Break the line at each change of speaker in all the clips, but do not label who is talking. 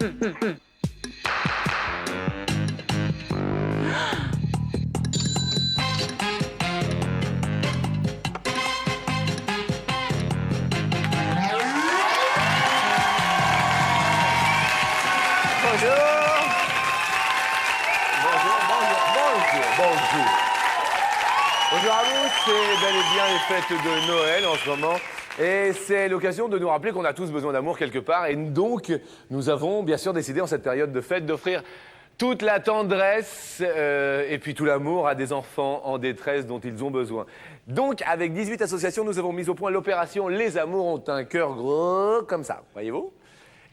Bonjour à vous, c'est bel et bien les fêtes de Noël en ce moment. Et c'est l'occasion de nous rappeler qu'on a tous besoin d'amour quelque part. Et donc, nous avons bien sûr décidé en cette période de fête d'offrir toute la tendresse et puis tout l'amour à des enfants en détresse dont ils ont besoin. Donc, avec 18 associations, nous avons mis au point l'opération Les Amours ont un cœur gros comme ça, voyez-vous ?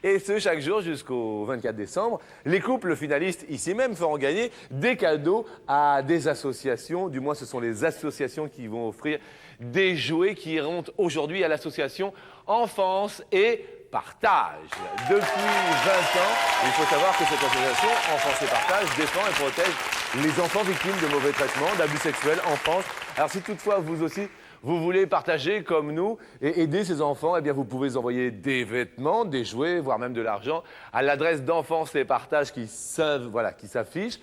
Et ce, chaque jour jusqu'au 24 décembre, les couples finalistes ici même feront gagner des cadeaux à des associations. Du moins, ce sont les associations qui vont offrir des jouets qui iront aujourd'hui à l'association Enfance et Partage. Depuis 20 ans, il faut savoir que cette association Enfance et Partage défend et protège les enfants victimes de mauvais traitements, d'abus sexuels en France. Alors si toutefois vous aussi, vous voulez partager comme nous et aider ces enfants, eh bien vous pouvez envoyer des vêtements, des jouets, voire même de l'argent à l'adresse d'Enfance et Partage qui s'affiche.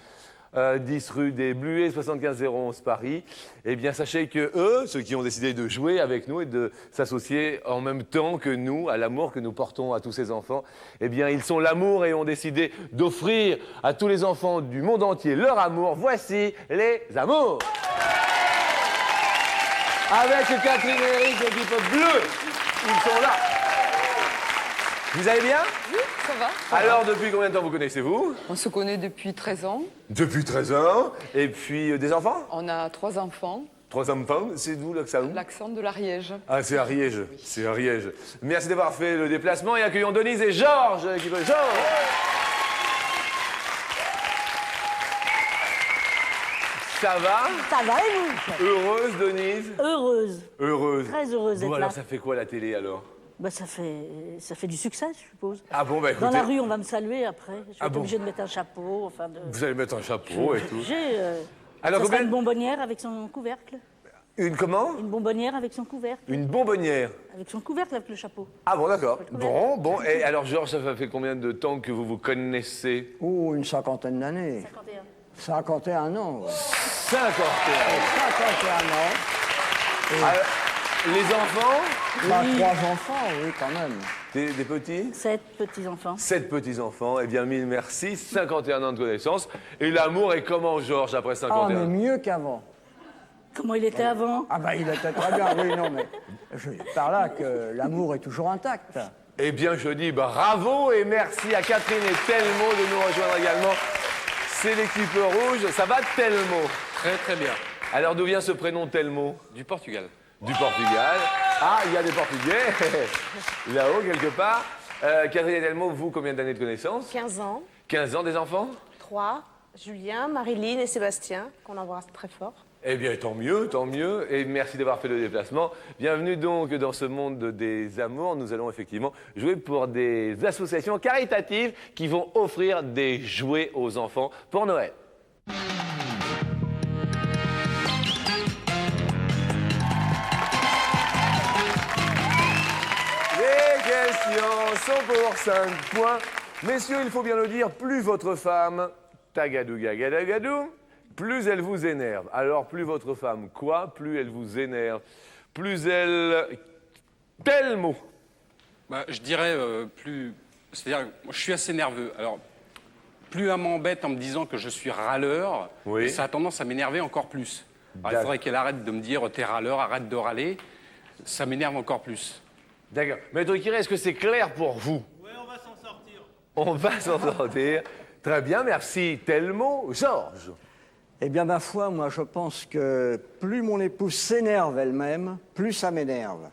10 rue des Bluets, 75 011 Paris. Eh bien, sachez que eux, ceux qui ont décidé de jouer avec nous et de s'associer en même temps que nous à l'amour que nous portons à tous ces enfants, eh bien, ils sont l'amour et ont décidé d'offrir à tous les enfants du monde entier leur amour. Voici les amours. Avec Catherine et Eric, l'équipe bleue, ils sont là. Vous allez bien?
Oui, ça va.
Alors, depuis combien de temps vous connaissez-vous?
On se connaît depuis 13 ans.
Depuis 13 ans. Et puis, des enfants?
On a 3 enfants.
3 enfants, c'est d'où l'accent?
L'accent de l'Ariège.
Ah, c'est Ariège, oui. C'est Ariège. Merci d'avoir fait le déplacement et accueillons Denise et Georges. Georges. Ça va?
Ça va et vous?
Heureuse, Denise?
Heureuse.
Heureuse.
Très heureuse d'être
bon,
là.
alors, ça fait quoi la télé alors?
Bah, ça fait du succès, je suppose.
Ah bon, bah écoutez...
Dans la rue, on va me saluer après. Je vais être
bon
obligée de mettre un chapeau. Enfin
Vous allez mettre un chapeau et tout.
J'ai
Alors,
ça sera
combien...
une bonbonnière avec son couvercle.
Une comment?
Une bonbonnière avec son couvercle.
Une bonbonnière.
Avec son couvercle, avec le chapeau.
Ah bon, d'accord. Bon. Et alors, Georges, ça fait combien de temps que vous vous connaissez?
Oh, une cinquantaine d'années.
51.
51 ans. Ouais.
51.
51 ans.
Alors, les enfants?
Bah, 3 enfants, oui, quand même.
Des petits?
7 petits-enfants.
7 petits-enfants. Eh bien, mille merci. 51 ans de connaissance. Et l'amour est comment, Georges, après 51
Ah,
ans?
mais mieux qu'avant.
Comment il était avant?
Ah, bah, il était très bien, oui, non, mais je dis par là que l'amour est toujours intact.
Eh bien, je dis bravo et merci à Catherine et Telmo de nous rejoindre également. C'est l'équipe rouge. Ça va, Telmo?
Très très bien.
Alors, d'où vient ce prénom Telmo?
Du Portugal.
Du Portugal. Ah, il y a des Portugais, là-haut, quelque part. Catherine et Telmo, vous, combien d'années de connaissance?
15 ans,
15 ans, des enfants?
3, Julien, Marilyn et Sébastien, qu'on embrasse très fort.
Eh bien, tant mieux, et merci d'avoir fait le déplacement. Bienvenue donc dans ce monde des amours. Nous allons effectivement jouer pour des associations caritatives qui vont offrir des jouets aux enfants pour Noël. Les questions sont pour 5 points. Messieurs, il faut bien le dire, plus votre femme, tagadou gagadagadou, plus elle vous énerve. Alors, plus votre femme, quoi? Plus elle vous énerve. Plus elle... Tel mot.
Bah, je dirais plus... C'est-à-dire, moi, je suis assez nerveux. Alors, plus elle m'embête en me disant que je suis râleur,
Oui.
ça a tendance à m'énerver encore plus. Alors, il faudrait qu'elle arrête de me dire « t'es râleur, arrête de râler ». Ça m'énerve encore plus.
D'accord. Maître Kiré, est-ce que c'est clair pour vous?
Oui, on va s'en sortir.
On va s'en sortir. Très bien, merci. Tel mot, Georges.
Eh bien, ma foi, moi, je pense que plus mon épouse s'énerve elle-même, plus ça m'énerve.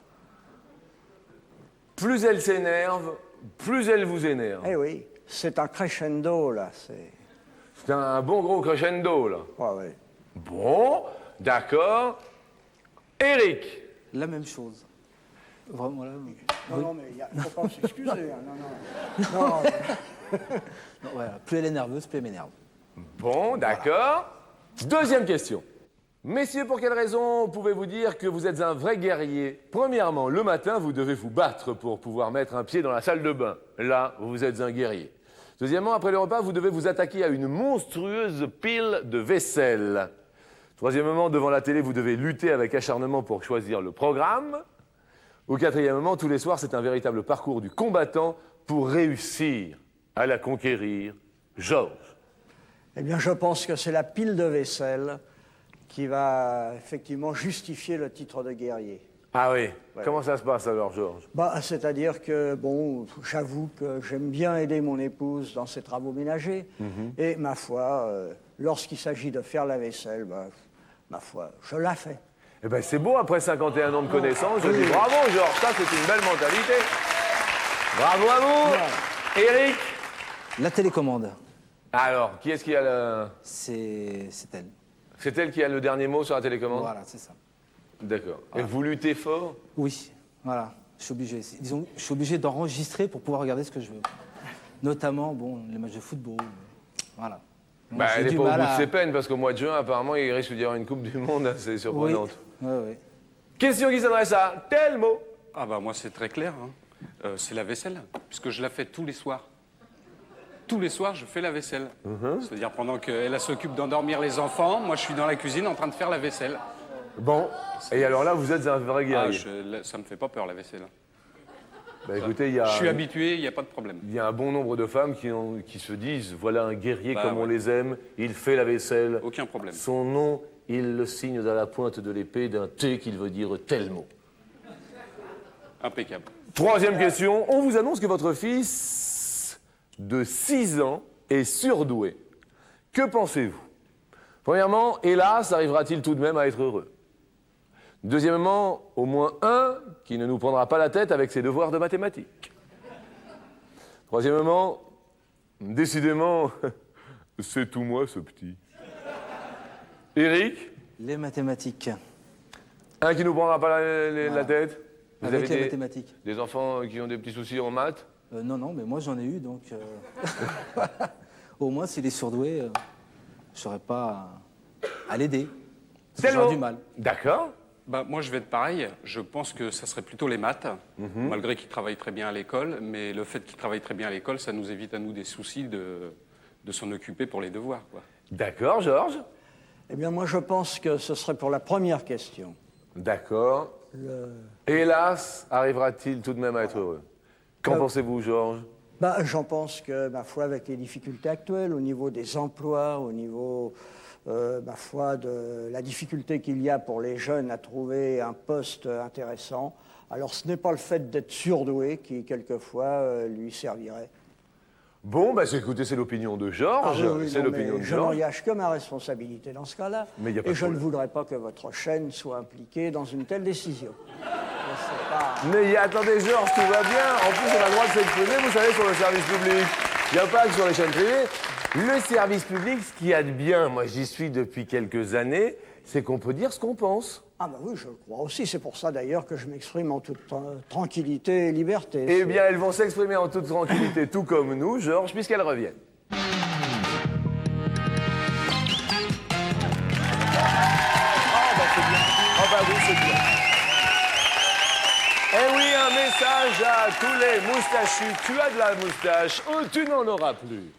Plus elle s'énerve, plus elle vous énerve.
Eh oui, c'est un crescendo, là,
C'est un bon gros crescendo, là.
Ouais, ouais.
Bon, d'accord. Eric.
La même chose. Vraiment, là.
Non, mais il ne faut pas s'excuser. Hein, non.
Non, voilà. Plus elle est nerveuse, plus elle m'énerve.
Bon, d'accord. Deuxième question. Messieurs, pour quelle raison pouvez-vous dire que vous êtes un vrai guerrier? Premièrement, le matin, vous devez vous battre pour pouvoir mettre un pied dans la salle de bain. Là, vous êtes un guerrier. Deuxièmement, après le repas, vous devez vous attaquer à une monstrueuse pile de vaisselle. Troisièmement, devant la télé, vous devez lutter avec acharnement pour choisir le programme. Ou quatrièmement, tous les soirs, c'est un véritable parcours du combattant pour réussir à la conquérir. Georges.
Eh bien, je pense que c'est la pile de vaisselle qui va effectivement justifier le titre de guerrier.
Ah oui. Comment ça se passe alors, Georges?
C'est-à-dire que, bon, j'avoue que j'aime bien aider mon épouse dans ses travaux ménagers. Et ma foi, lorsqu'il s'agit de faire la vaisselle, ma foi, je la fais.
Eh bien, c'est beau, après 51 ans de connaissance, je dis bravo, Georges, ça, c'est une belle mentalité. Bravo à vous. Éric?
La télécommande,
Alors, qui est-ce qui a le...
c'est elle.
C'est elle qui a le dernier mot sur la télécommande?
Voilà, c'est ça.
D'accord. Et vous luttez fort?
Oui, voilà. Je suis obligé. Disons, je suis obligé d'enregistrer pour pouvoir regarder ce que je veux. Notamment, bon, les matchs de football. Voilà. Moi, j'ai
Elle n'est
du
pas au
mal
bout de
à-
ses peines, parce qu'au mois de juin, apparemment, il risque d'y avoir une Coupe du Monde assez
Oui.
surprenante.
Oui.
Question qui s'adresse à Telmo.
Ah bah moi c'est très clair, hein. C'est la vaisselle, puisque je la fais tous les soirs. Tous les soirs, je fais la vaisselle. C'est-à-dire pendant qu'elle s'occupe d'endormir les enfants, moi je suis dans la cuisine en train de faire la vaisselle.
Bon, et alors là, vous êtes un vrai
Ah,
guerrier.
ça me fait pas peur la vaisselle.
Bah, écoutez, il y a...
Je suis habitué, il n'y a pas de problème.
Il y a un bon nombre de femmes qui se disent, voilà un guerrier
Bah,
comme on
ouais.
les aime, il fait la vaisselle.
Aucun problème.
Son nom, il le signe à la pointe de l'épée d'un T qu'il veut dire Telmo.
Impeccable.
Troisième question, on vous annonce que votre fils de 6 ans est surdoué. Que pensez-vous? Premièrement, hélas, arrivera-t-il tout de même à être heureux? Deuxièmement, au moins un qui ne nous prendra pas la tête avec ses devoirs de mathématiques. Troisièmement, décidément, c'est tout moi ce petit. Éric,
Les mathématiques.
un qui nous prendra pas la
Voilà.
tête? Vous
Avec
avez
les mathématiques.
des enfants qui ont des petits soucis en maths?
Non, mais moi j'en ai eu, donc au moins s'il est surdoué, je n'aurais pas à l'aider. Parce que
Telmo.
j'aurais du mal.
D'accord.
Bah, moi, je vais être pareil. Je pense que ça serait plutôt les maths, malgré qu'il travaille très bien à l'école. Mais le fait qu'il travaille très bien à l'école, ça nous évite à nous des soucis de s'en occuper pour les devoirs, quoi.
D'accord, Georges.
Eh bien, moi, je pense que ce serait pour la première question.
D'accord. Hélas, arrivera-t-il tout de même à être heureux? Qu'en pensez-vous, Georges?
J'en pense que, ma foi, avec les difficultés actuelles, au niveau des emplois, au niveau, ma foi, de la difficulté qu'il y a pour les jeunes à trouver un poste intéressant, alors ce n'est pas le fait d'être surdoué qui, quelquefois, lui servirait.
Bon, bah, écoutez, c'est l'opinion de Georges.
Ah oui,
c'est
non,
l'opinion
mais
de
je
Georges.
n'engage que ma responsabilité dans ce cas-là.
Mais il y a pas
et
de
je ne
problème.
voudrais pas que votre chaîne soit impliquée dans une telle décision. C'est pas...
Mais attendez, Georges, tout va bien. En plus, on a le droit de s'exprimer, vous savez, sur le service public. Il n'y a pas que sur les chaînes privées. Le service public, ce qu'il y a de bien, moi j'y suis depuis quelques années, c'est qu'on peut dire ce qu'on pense.
Ah oui, je le crois aussi. C'est pour ça d'ailleurs que je m'exprime en toute tranquillité et liberté.
Eh bien, elles vont s'exprimer en toute tranquillité, tout comme nous, Georges, puisqu'elles reviennent. Oui, c'est bien. Eh oui, un message à tous les moustachus. Tu as de la moustache, ou tu n'en auras plus.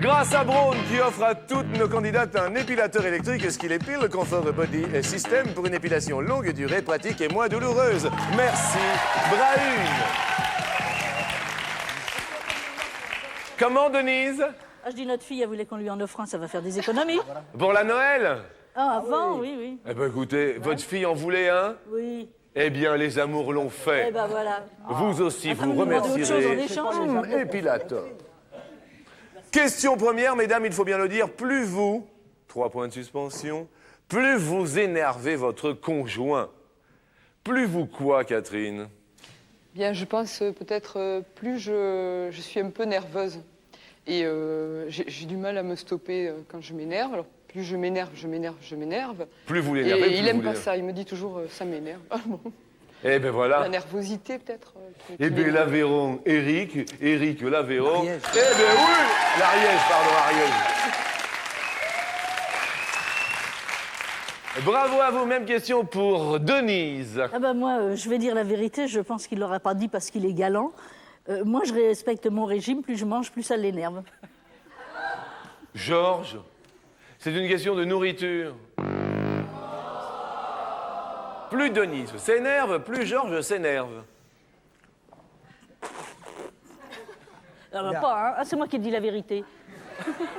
Grâce à Braun qui offre à toutes nos candidates un épilateur électrique, ce qui épile le confort de body et système pour une épilation longue durée, pratique et moins douloureuse. Merci, Braun. Comment, Denise?
Ah, je dis notre fille, elle voulait qu'on lui en offre un, ça va faire des économies.
Pour la Noël?
Ah, avant, oui.
Eh bien, écoutez, votre fille en voulait un?
Oui.
Eh bien, les amours l'ont fait.
Eh ben voilà.
Vous aussi,
Attends,
vous
vous demandez autre chose en
remercierez.
échange?
Épilateur. Question première, mesdames, il faut bien le dire, plus vous, 3 points de suspension, plus vous énervez votre conjoint. Plus vous quoi, Catherine?
Bien, je pense peut-être plus je suis un peu nerveuse. Et j'ai du mal à me stopper quand je m'énerve. Alors, plus je m'énerve.
Plus vous
Et
l'énervez, plus
il
vous
n'aime pas
l'énervez.
ça. Il me dit toujours ça m'énerve. Ah bon.
Eh bien,
La
voilà.
nervosité, peut-être.
Eh bien, l'Aveyron, Eric, l'Aveyron.
Ariège.
Eh bien, oui, l'Ariège, pardon, Ariège. Bravo à vous, même question pour Denise.
Ah ben moi, je vais dire la vérité, je pense qu'il ne l'aura pas dit parce qu'il est galant, Moi, je respecte mon régime. Plus je mange, plus ça l'énerve.
Georges, c'est une question de nourriture. Plus Denise s'énerve, plus Georges s'énerve.
Pas, hein. Ah, c'est moi qui dis la vérité.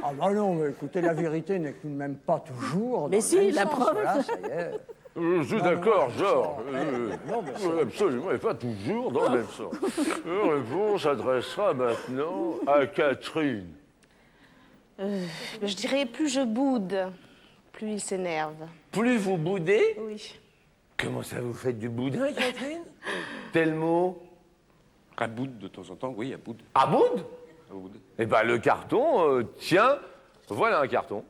Ah bah non, mais écoutez, la vérité n'est tout de même pas toujours.
Mais
dans
si,
le même
la
sens,
preuve.
voilà, ça y est.
Je suis d'accord, Georges.
Non, mais c'est-
Absolument, et pas toujours dans le même sens. La réponse s'adressera maintenant à Catherine.
Je dirais plus je boude, plus il s'énerve.
Plus vous boudez,
Oui.
comment ça vous faites du boudin, Catherine? Tel mot.
À bout de temps en temps, oui, à bout.
À boude?
À bout.
Eh ben le carton, tiens, voilà un carton.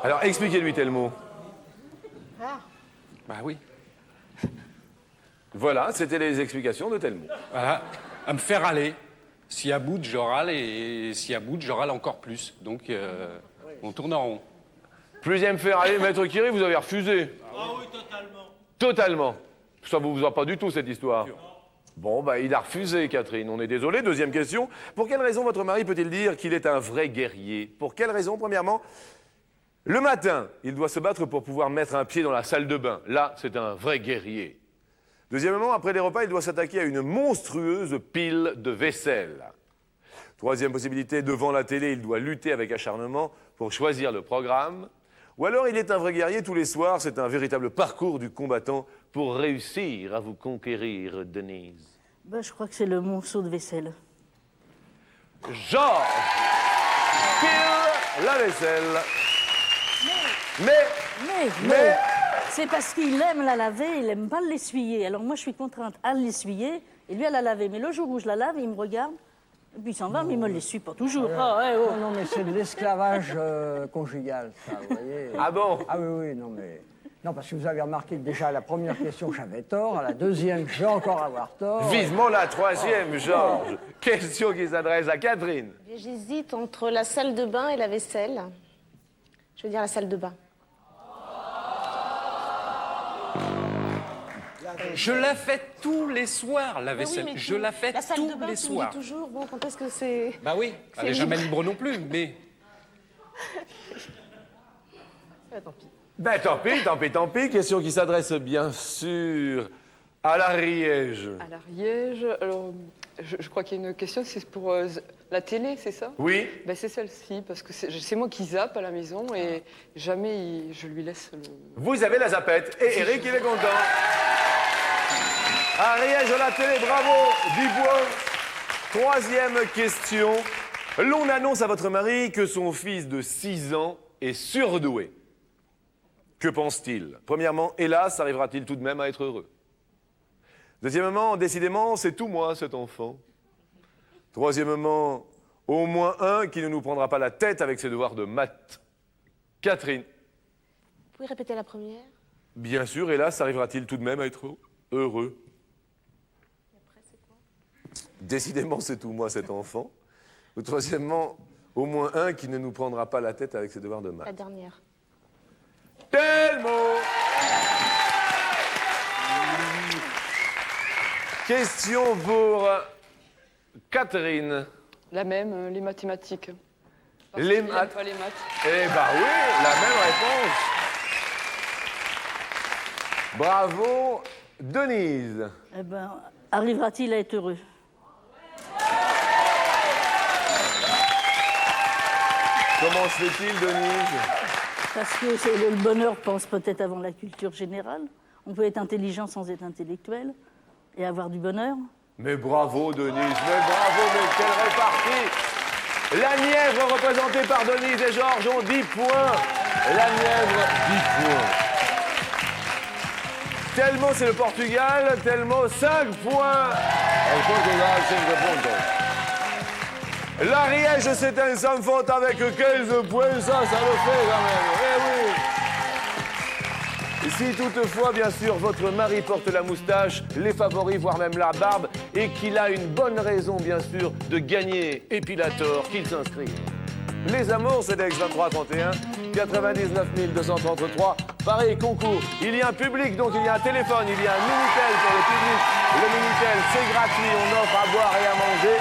Alors expliquez-lui tel mot.
Bah oui.
Voilà, c'était les explications de tel mot.
Voilà, à me faire râler. Si à bout, je râle, et si à bout, je râle encore plus. Donc, on tourne en rond.
Plus il me fait râler, Maître Curie, vous avez refusé.
Ah oui, totalement.
Totalement. Ça vous a pas du tout, cette histoire. Bon, bah, il a refusé, Catherine. On est désolé. Deuxième question. Pour quelle raison votre mari peut-il dire qu'il est un vrai guerrier? Pour quelle raison? Premièrement, le matin, il doit se battre pour pouvoir mettre un pied dans la salle de bain. Là, c'est un vrai guerrier. Deuxièmement, après les repas, il doit s'attaquer à une monstrueuse pile de vaisselle. Troisième possibilité, devant la télé, il doit lutter avec acharnement pour choisir le programme. Ou alors, il est un vrai guerrier tous les soirs. C'est un véritable parcours du combattant pour réussir à vous conquérir, Denise.
Ben, je crois que c'est le monceau de vaisselle.
Georges pile la vaisselle. Mais,
c'est parce qu'il aime la laver, il n'aime pas l'essuyer. Alors moi, je suis contrainte à l'essuyer et lui à la laver. Mais le jour où je la lave, il me regarde, et puis il s'en va, mais il me l'essuie pas toujours. Ah, ouais, oh.
Non, mais c'est de l'esclavage conjugal, ça, vous voyez.
Ah bon?
Ah oui, non, mais... Non, parce que vous avez remarqué que déjà, à la première question, j'avais tort. À la deuxième, je vais encore avoir tort.
vivement la troisième, Georges. Question qui s'adresse à Catherine.
J'hésite entre la salle de bain et la vaisselle. Je veux dire la salle de bain.
Je la fais tous les soirs, la
Mais oui,
vaisselle.
mais
Je la fais
la salle
tous
de bain,
les
tu me
soirs.
dis toujours, bon, quand est-ce que c'est...
Bah oui, elle n'est jamais libre non plus, mais...
Tant pis.
Ben tant pis. Question qui s'adresse bien sûr à l'Ariège.
À l'Ariège, alors, je crois qu'il y a une question, c'est pour la télé, c'est ça?
Oui?
Ben, c'est celle-ci, parce que c'est moi qui zappe à la maison et jamais je lui laisse le...
Vous avez la zapette et Eric, il est content. Ariège à la télé, bravo, 10 points. Troisième question. L'on annonce à votre mari que son fils de 6 ans est surdoué. Que pense-t-il? Premièrement, hélas, arrivera-t-il tout de même à être heureux? Deuxièmement, décidément, c'est tout moi, cet enfant. Troisièmement, au moins un qui ne nous prendra pas la tête avec ses devoirs de maths. Catherine.
Vous pouvez répéter la première?
Bien sûr, hélas, arrivera-t-il tout de même à être heureux?
Et après, c'est quoi?
Décidément, c'est tout moi, cet enfant. Ou troisièmement, au moins un qui ne nous prendra pas la tête avec ses devoirs de
La
maths.
dernière.
Tel mot. Question pour Catherine.
La même, les mathématiques. Parce
Les
qu'il aime
maths.
pas les maths.
Eh ben oui, la même réponse. Bravo, Denise.
Eh ben, arrivera-t-il à être heureux?
Comment se fait-il, Denise?
Parce que le bonheur pense peut-être avant la culture générale. On peut être intelligent sans être intellectuel et avoir du bonheur.
Mais bravo, Denise, mais bravo, mais quelle répartie! La Nièvre, représentée par Denise et Georges, ont 10 points. La Nièvre, 10 points. Tellement c'est le Portugal, tellement 5 points. El Portugal, 5 points. L'Ariège, c'est un sans faute avec 15 points, ça le fait quand même. Eh oui. Si toutefois, bien sûr, votre mari porte la moustache, les favoris, voire même la barbe, et qu'il a une bonne raison, bien sûr, de gagner Epilator, qu'il s'inscrit. Les Amours, CEDEX 2331, 99 233. Pareil, concours. Il y a un public, donc il y a un téléphone, il y a un Minitel pour le public. Le Minitel, c'est gratuit, on offre à boire et à manger.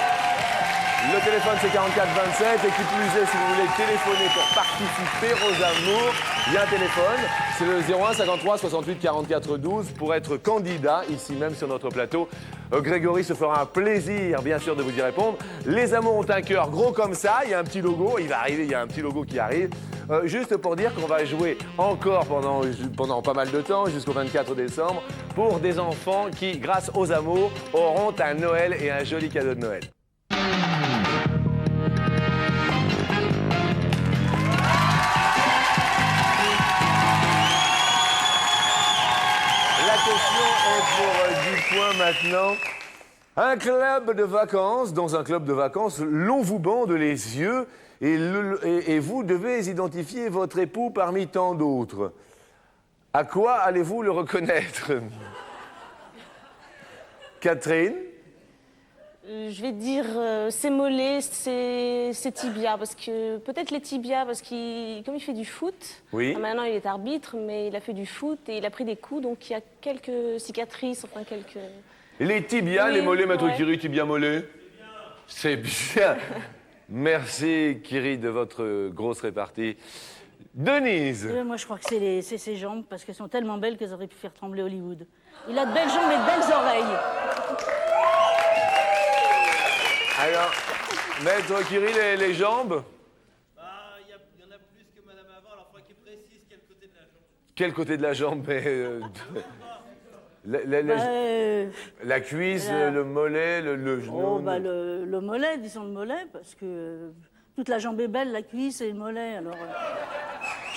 Le téléphone, c'est 4427. Et qui plus est, si vous voulez téléphoner pour participer aux Amours, il y a un téléphone. C'est le 01 53 68 44 12 pour être candidat ici même sur notre plateau. Grégory se fera un plaisir, bien sûr, de vous y répondre. Les Amours ont un cœur gros comme ça. Il y a un petit logo. Il va arriver, il y a un petit logo qui arrive. Juste pour dire qu'on va jouer encore pendant pas mal de temps, jusqu'au 24 décembre, pour des enfants qui, grâce aux Amours, auront un Noël et un joli cadeau de Noël. La question est pour 10 points maintenant. Un club de vacances, dans un club de vacances, l'on vous bande les yeux et vous devez identifier votre époux parmi tant d'autres. À quoi allez-vous le reconnaître? Catherine?
Je vais dire ses mollets, ses tibias, parce que peut-être les tibias, parce comme il fait du foot,
Oui.
maintenant il est arbitre, mais il a fait du foot et il a pris des coups, donc il y a quelques cicatrices, enfin quelques...
Les tibias,
Oui,
les mollets, maître
ouais.
Kiri, tibia mollet. C'est bien. Merci Kiri de votre grosse répartie. Denise.
Moi, je crois que c'est ses jambes, parce qu'elles sont tellement belles qu'elles auraient pu faire trembler Hollywood. Il a de belles jambes et de belles oreilles.
Alors, maître Kiri, les jambes?
Il y en a plus que madame avant, alors il faudrait qu'il précise quel côté de la jambe.
Quel côté de la jambe? La cuisse, le mollet, le genou?
Le mollet, disons le mollet, parce que toute la jambe est belle, la cuisse et le mollet, alors...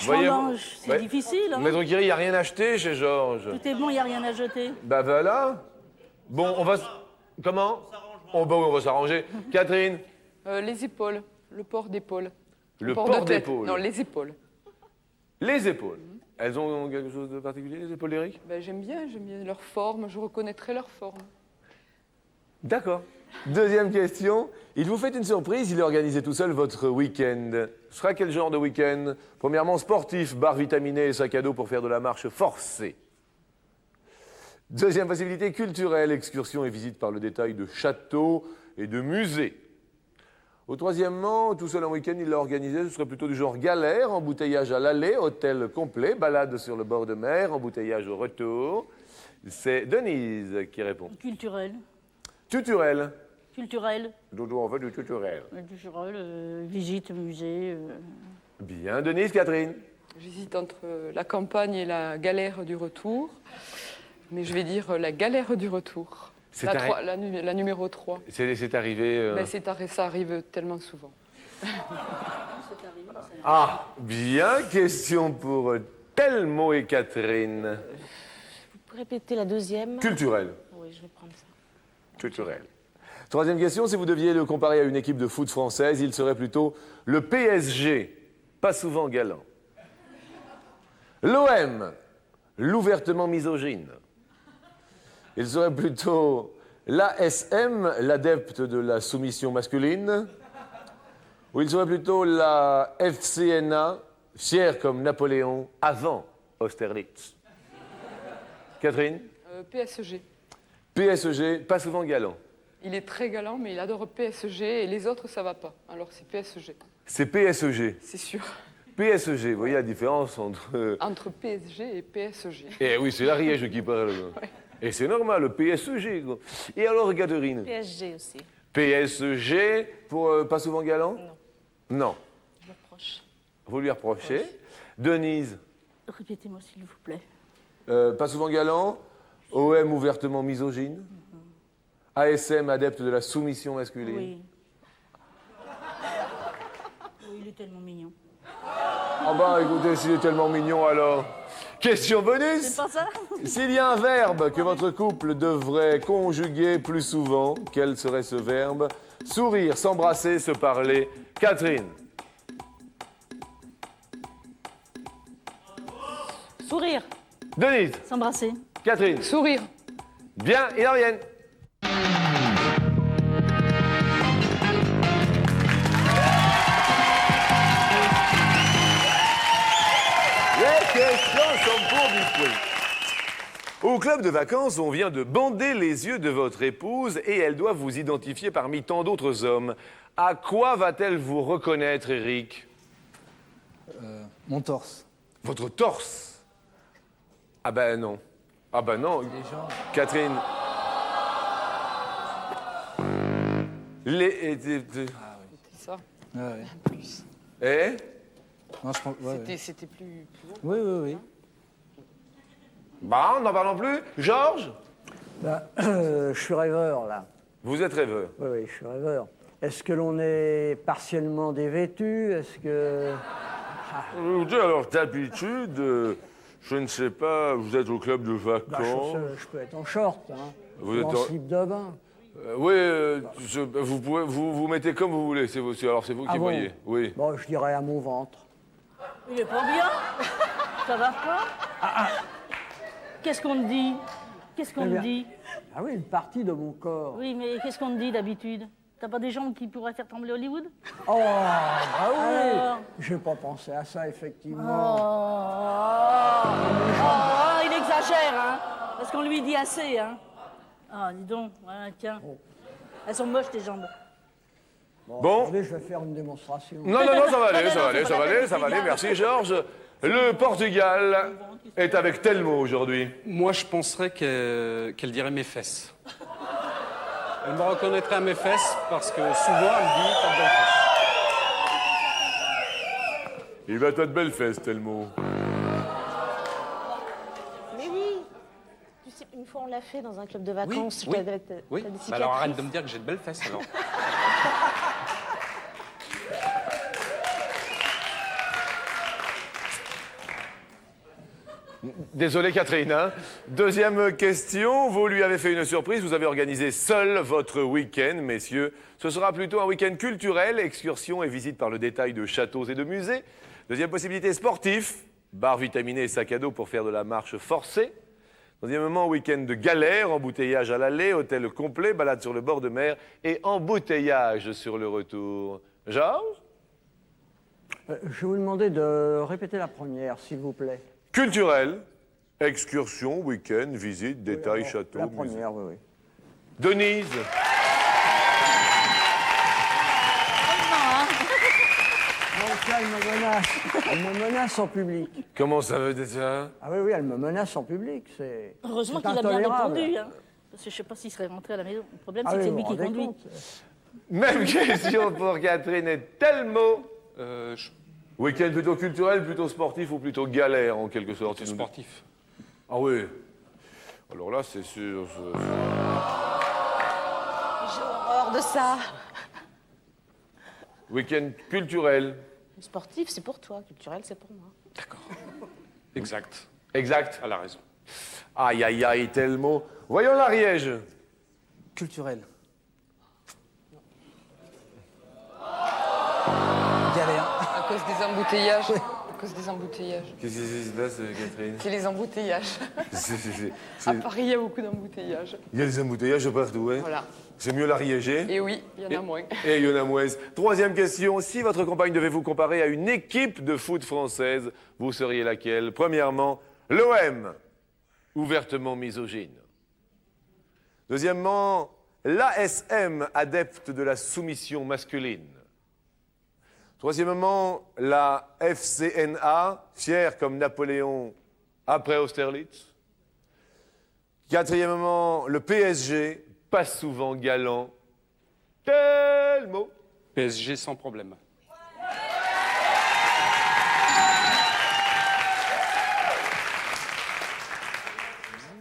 Voyez-vous,
c'est difficile, hein.
Maître Kiri, il n'y a rien acheté chez Georges.
Tout est bon, il n'y a rien à jeter.
Bah voilà. Bon, on va... Comment? On va s'arranger. Catherine?
Les épaules, le port d'épaule.
Le
port
port
de tête.
d'épaule.
Non, les épaules.
Les épaules. Elles ont quelque chose de particulier, les épaules d'Éric?
Ben, j'aime bien leur forme, je reconnaîtrai leur forme.
D'accord. Deuxième question. Il vous fait une surprise, il a organisé tout seul votre week-end. Ce sera quel genre de week-end? Premièrement, sportif, bar vitaminé et sac à dos pour faire de la marche forcée. Deuxième possibilité, culturelle, excursion et visite par le détail de châteaux et de musées. Au troisièmement, tout seul en week-end, il l'a organisé, ce serait plutôt du genre galère, embouteillage à l'aller, hôtel complet, balade sur le bord de mer, embouteillage au retour. C'est Denise qui répond.
Culturel.
Tuturel.
Culturel.
Dodo, on veut du tuturel.
Culturel, visite, musée.
Bien, Denise, Catherine.
J'hésite entre la campagne et la galère du retour. Mais je vais dire la galère du retour. La numéro 3.
C'est arrivé...
Ben, ça arrive tellement souvent.
Ah, bien, question pour Telmo et Catherine.
Vous pouvez répéter la deuxième?
Culturel.
Oui, je vais prendre ça.
Culturel. Troisième question, si vous deviez le comparer à une équipe de foot française, il serait plutôt le PSG, pas souvent galant. L'OM, l'ouvertement misogyne. Il serait plutôt l'ASM, l'adepte de la soumission masculine. Ou il serait plutôt la FCNA, fière comme Napoléon avant Austerlitz. Catherine?
PSG.
PSG, pas souvent galant.
Il est très galant, mais il adore PSG et les autres, ça va pas. Alors c'est PSG.
C'est PSG.
C'est sûr.
PSG, vous voyez la différence entre...
Entre PSG et PSG.
Eh oui, c'est l'Ariège qui parle.
Ouais.
Et c'est normal, le PSG. Quoi. Et alors, Catherine?
PSG aussi.
PSG, pour pas souvent galant?
Non.
Non.
Je me reproche.
Vous lui reprochez. Denise?
Répétez-moi, s'il vous plaît.
Pas souvent galant. OM, ouvertement misogyne. ASM, adepte de la soumission masculine.
Oui. Oui, il est tellement mignon.
Ah bah écoutez, s'il est tellement mignon alors... Question bonus.
C'est pas ça?
S'il y a un verbe que votre couple devrait conjuguer plus souvent, quel serait ce verbe? Sourire, s'embrasser, se parler. Catherine?
Sourire.
Denise?
S'embrasser.
Catherine?
Sourire.
Bien, ils reviennent. Au club de vacances, on vient de bander les yeux de votre épouse et elle doit vous identifier parmi tant d'autres hommes. À quoi va-t-elle vous reconnaître, Eric?
Mon torse.
Votre torse? Ah ben non. Ah ben non.
Les gens.
Catherine. Les...
C'est ça.
Ouais, ouais.
Plus.
Eh?
Non, je pense. Ouais, ouais.
C'était plus haut.
Oui, oui, oui.
Bah, n'en parlons plus. Georges?
Ben, je suis rêveur, là.
Vous êtes rêveur.
Oui, oui, je suis rêveur. Est-ce que l'on est partiellement dévêtu? Est-ce que...
Écoutez, alors d'habitude, je ne sais pas, vous êtes au club de
Ben,
vacances.
je peux être en short, hein.
Vous
Ou
êtes
en
en-
slip de bain.
Oui, vous pouvez vous mettez comme vous voulez. Alors c'est vous qui
Ah bon
voyez. Oui.
Bon, je dirais à mon ventre.
Il est pas bien. Ça va pas. Qu'est-ce qu'on te dit? Qu'est-ce qu'on
Eh
te
bien.
dit?
Ah oui, une partie de mon corps.
Oui, mais qu'est-ce qu'on te dit d'habitude? T'as pas des jambes qui pourraient faire trembler Hollywood?
Oh, bah oui.
Alors
J'ai pas pensé à ça,
Oh,
effectivement.
il exagère, hein? Parce qu'on lui dit assez, hein? Ah, dis donc, voilà, tiens. Elles sont moches, tes jambes.
Bon.
Attendez, je vais faire une démonstration.
Non, non, non, ça va aller,
Non,
ça
non,
va aller,
c'est
ça
pas
va
la
aller,
peine,
ça va aller.
c'est
Merci, Georges. Le Portugal est avec Telmo aujourd'hui.
Moi, je penserais qu'elle dirait mes fesses. Elle me reconnaîtrait à mes fesses parce que souvent, elle me dit t'as de belles fesses.
Il va être belle fesse, Telmo.
Mais oui. Tu sais, une fois on l'a fait dans un club de
Oui,
vacances.
oui,
t'as
oui.
des
Bah alors arrête
cicatrices.
de me dire que j'ai de belles fesses alors.
Désolé, Catherine. Hein. Deuxième question. Vous lui avez fait une surprise. Vous avez organisé seul votre week-end, messieurs. Ce sera plutôt un week-end culturel, excursion et visite par le détail de châteaux et de musées. Deuxième possibilité, sportif. Bar vitaminé et sac à dos pour faire de la marche forcée. Deuxièmement, week-end de galère, embouteillage à l'aller, hôtel complet, balade sur le bord de mer et embouteillage sur le retour. Georges?
Je vais vous demander de répéter la première, s'il vous plaît.
Culturel, excursion, week-end, visite, détail,
Alors,
château,
La
musée.
première, oui, oui.
Denise?
Donc là, elle me menace. Elle me menace en public.
Comment ça veut dire ça?
Ah oui, oui, elle me menace en public. C'est
Heureusement
c'est
qu'il a bien
intolérable.
répondu, hein? Parce que je sais pas s'il serait rentré à la maison. Le problème,
Ah
c'est que
oui,
c'est
vous
lui
vous
qui
rendez
conduit.
compte.
Même question pour Catherine et Telmo. Week-end plutôt culturel, plutôt sportif ou plutôt galère en quelque sorte?
Plutôt
si nous-
sportif.
Ah oui. Alors là, c'est sûr.
J'ai horreur de ça.
Week-end culturel.
Sportif, c'est pour toi. Culturel, c'est pour moi.
Exact.
Exact.
Elle a raison.
Aïe, aïe, aïe, Telmo. Voyons l'Ariège.
Culturel. Galère.
À cause des embouteillages. À cause des embouteillages.
Qu'est-ce qui se passe, Catherine?
C'est les embouteillages. À Paris, il y a beaucoup d'embouteillages.
Il y a des embouteillages partout, hein?
Voilà.
C'est mieux l'Ariégé.
Et oui, il y en a moins.
Et il y en a moins. Troisième question. Si votre compagne devait vous comparer à une équipe de foot française, vous seriez laquelle? Premièrement, l'OM, ouvertement misogyne. Deuxièmement, l'ASM, adepte de la soumission masculine. Troisièmement, la FCNA, fière comme Napoléon après Austerlitz. Quatrièmement, le PSG, pas souvent galant. Telmo.
PSG sans problème.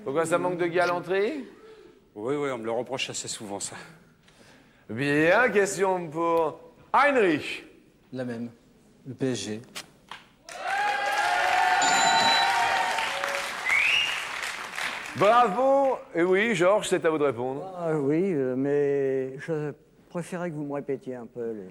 Pourquoi ça manque de galanterie?
Oui, oui, on me le reproche assez souvent ça.
Bien, question pour Heinrich.
La même. Le PSG.
Bravo. Et oui, Georges, c'est à vous de répondre.
Ah oui, mais je préférais que vous me répétiez un peu les...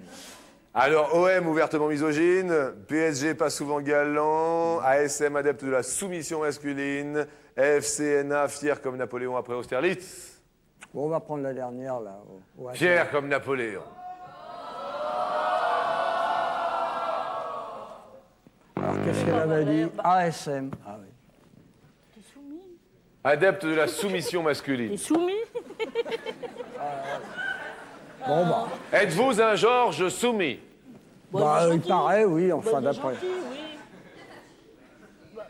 Alors, OM, ouvertement misogyne. PSG, pas souvent galant. ASM, adepte de la soumission masculine. FCNA, fier comme Napoléon après Austerlitz.
Bon, on va prendre la dernière, là. au hasard.
Fier comme Napoléon.
Alors, qu'est-ce qu'elle avait dit? ASM. Ah oui.
Adepte de la soumission masculine.
Et soumis.
Bon, bah,
Êtes-vous un Georges soumis?
bah, il
gentil.
paraît, oui,
Bah,
enfin,
il est
d'après.
gentil, oui. Bah,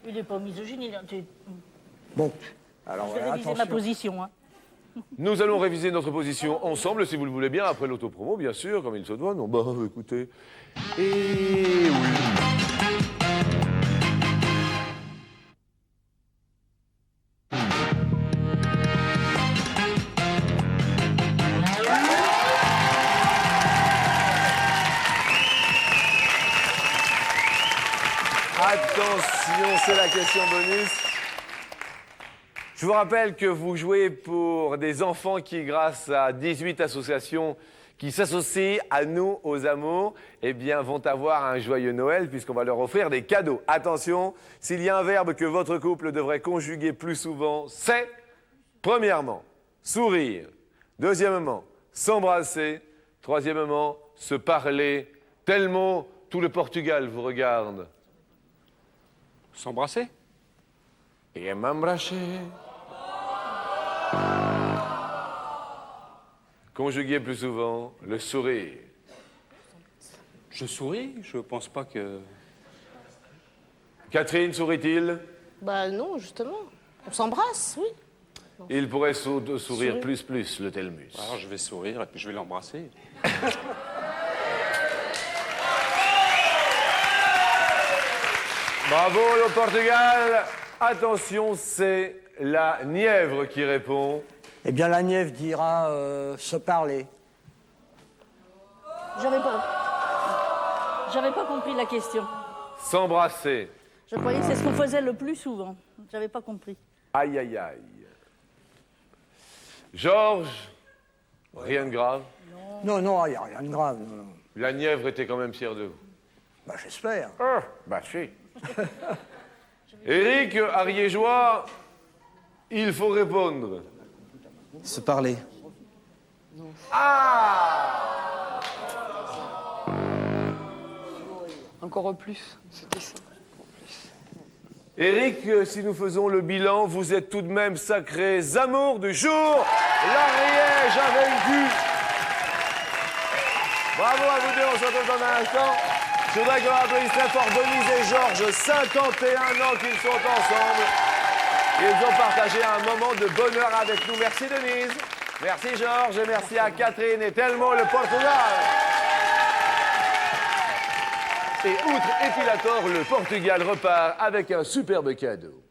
il n'est pas misogyne,
Bon, alors,
Je vais réviser ma
attention.
position. Hein.
Nous allons réviser notre position ensemble, si vous le voulez bien, après l'autopromo, bien sûr, comme il se doit. Non, bah, écoutez. Et oui. Attention, c'est la question bonus. Je vous rappelle que vous jouez pour des enfants qui, grâce à 18 associations qui s'associent à nous, aux amours, eh bien, vont avoir un joyeux Noël puisqu'on va leur offrir des cadeaux. Attention, s'il y a un verbe que votre couple devrait conjuguer plus souvent, c'est, premièrement, sourire. Deuxièmement, s'embrasser. Troisièmement, se parler. Tellement tout le Portugal vous regarde.
S'embrasser?
Et m'embrasser. Conjuguer plus souvent le sourire.
Je souris, je pense pas que...
Catherine sourit-il?
Bah non, justement. On s'embrasse, oui.
Il pourrait sourire plus le Telmus.
Alors je vais sourire et puis je vais l'embrasser.
Bravo le Portugal. Attention, c'est la Nièvre qui répond.
Eh bien, la Nièvre dira se parler.
J'avais pas compris la question.
S'embrasser.
Je croyais que c'est ce qu'on faisait le plus souvent. J'avais pas compris.
Aïe, aïe, aïe. Georges, rien de grave.
Non, non, il n'y a rien de grave. Non, non.
La Nièvre était quand même fière de vous.
Bah, j'espère.
Bah, si. Éric Ariégeois, il faut répondre.
Se parler.
Encore plus, c'était ça.
Éric, si nous faisons le bilan, vous êtes tout de même sacrés amours du jour. L'Ariège a vaincu. Bravo à vous deux, on se retrouve dans un instant. Je voudrais qu'on applaudisse très fort Denise et Georges, 51 ans qu'ils sont ensemble. Ils ont partagé un moment de bonheur avec nous. Merci Denise, merci Georges et merci à Catherine et tellement le Portugal. Et outre Epilator, le Portugal repart avec un superbe cadeau.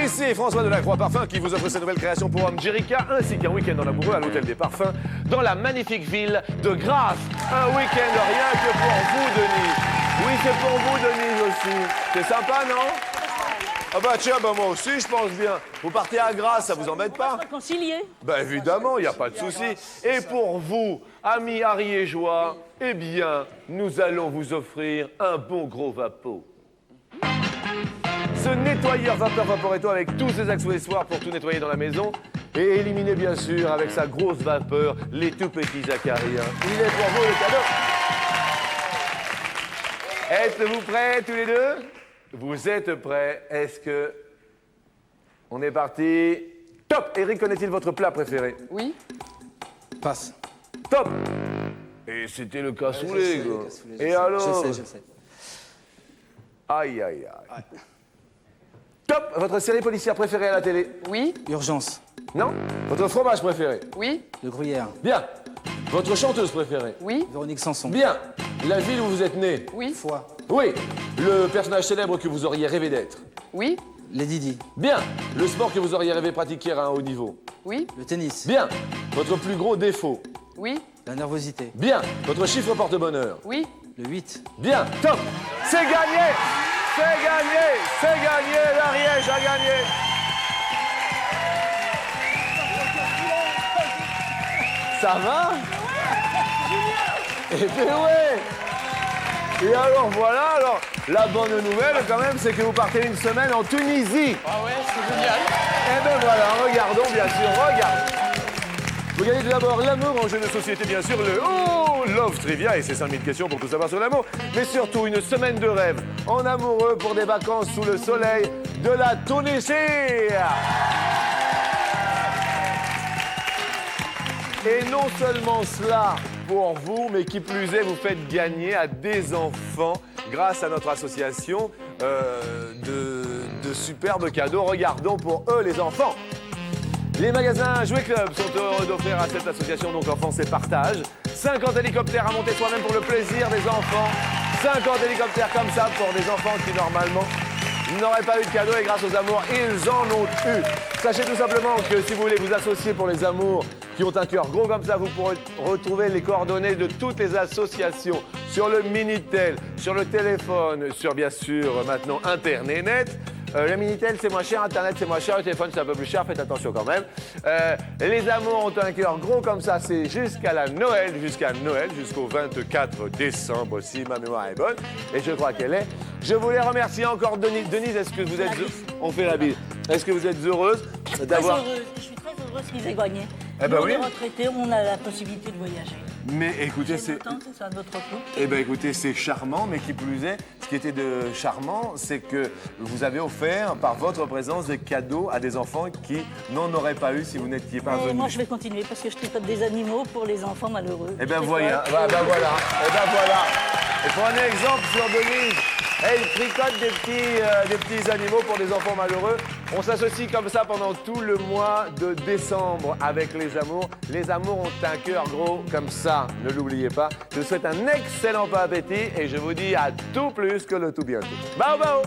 Et c'est François Delacroix Parfum qui vous offre sa nouvelle création pour homme Jerica, ainsi qu'un week-end en amoureux à l'Hôtel des Parfums, dans la magnifique ville de Grasse. Un week-end rien que pour vous, Denise. Oui, c'est pour vous, Denise, aussi. C'est sympa, non? Ah bah tiens, bah moi aussi, je pense bien. Vous partez à Grasse, ça vous embête pas?
Réconcilier.
Ben évidemment, il n'y a pas de souci. Et pour vous, amis ariégeois, eh bien, nous allons vous offrir un bon gros vapeau. Ce nettoyeur vapeur Vaporetto avec tous ses accessoires pour tout nettoyer dans la maison et éliminer bien sûr avec sa grosse vapeur les tout petits acariens. Il est pour vous le cadeau. Êtes-vous prêts tous les deux? Vous êtes prêts? Est-ce que... On est parti. Top! Eric, connaît-il votre plat préféré?
Oui,
Passe.
Top! Et c'était le cassoulet,
Je sais,
quoi.
le cassoulet, je
Et
sais.
alors?
Je sais.
Aïe, aïe, aïe. Top! Votre série policière préférée à la télé?
oui,
Urgence.
Non? Votre fromage préféré?
oui,
Le gruyère.
Bien. Votre chanteuse préférée?
oui,
Véronique Sanson.
Bien. La ville où vous êtes né?
oui,
Foie.
Oui. Le personnage célèbre que vous auriez rêvé d'être?
oui,
Lady Di.
Bien. Le sport que vous auriez rêvé pratiquer à un haut niveau?
oui,
Le tennis.
Bien. Votre plus gros défaut?
oui,
La nervosité.
Bien. Votre chiffre porte-bonheur?
oui.
Le 8.
Bien. Top. C'est gagné. C'est gagné. C'est gagné. L'Ariège a gagné. Ça va? Eh bien ouais. Et alors voilà, alors la bonne nouvelle quand même, c'est que vous partez une semaine en Tunisie.
Ah ouais, c'est génial.
Eh bien voilà, regardons bien sûr, regardons. Vous gagnez tout d'abord l'amour en jeu de société, bien sûr, le Oh Love Trivia et ses 5000 questions pour tout savoir sur l'amour. Mais surtout, une semaine de rêve en amoureux pour des vacances sous le soleil de la Tunisie. Et non seulement cela pour vous, mais qui plus est, vous faites gagner à des enfants, grâce à notre association, de superbes cadeaux. Regardons pour eux, les enfants. Les magasins Jouet Club sont heureux d'offrir à cette association, donc Enfance et Partage, 50 hélicoptères à monter soi-même pour le plaisir des enfants. 50 hélicoptères comme ça pour des enfants qui, normalement, n'auraient pas eu de cadeau et grâce aux amours, ils en ont eu. Sachez tout simplement que si vous voulez vous associer pour les amours qui ont un cœur gros comme ça, vous pourrez retrouver les coordonnées de toutes les associations sur le Minitel, sur le téléphone, sur bien sûr maintenant Internet. Le Minitel c'est moins cher, Internet c'est moins cher, le téléphone c'est un peu plus cher, faites attention quand même. Les amours ont un cœur gros comme ça, c'est jusqu'à Noël, jusqu'au 24 décembre si ma mémoire est bonne, et je crois qu'elle est. Je voulais remercier encore Denise. Denise, est-ce que vous êtes... On fait la bise. Est-ce que vous êtes heureuse d'avoir...
Je suis très heureuse qu'ils aient gagné.
Eh ben
Nous,
oui.
les retraités, on a la possibilité de voyager.
Mais écoutez, c'est...
C'est un autre coup.
Eh bien, écoutez, c'est charmant, mais qui plus est, ce qui était de charmant, c'est que vous avez offert, par votre présence, des cadeaux à des enfants qui n'en auraient pas eu si vous n'étiez pas
Et
venus.
moi, je vais continuer parce que je tricote des animaux pour les enfants malheureux.
Eh bien,
C'est
voilà.
ça.
Eh bien, voilà. Et prenez exemple sur Denise. Elle tricote des petits animaux pour des enfants malheureux. On s'associe comme ça pendant tout le mois de décembre avec les amours. Les amours ont un cœur gros comme ça, ne l'oubliez pas. Je vous souhaite un excellent bon appétit et je vous dis à tout plus que le tout bientôt. Bao bao.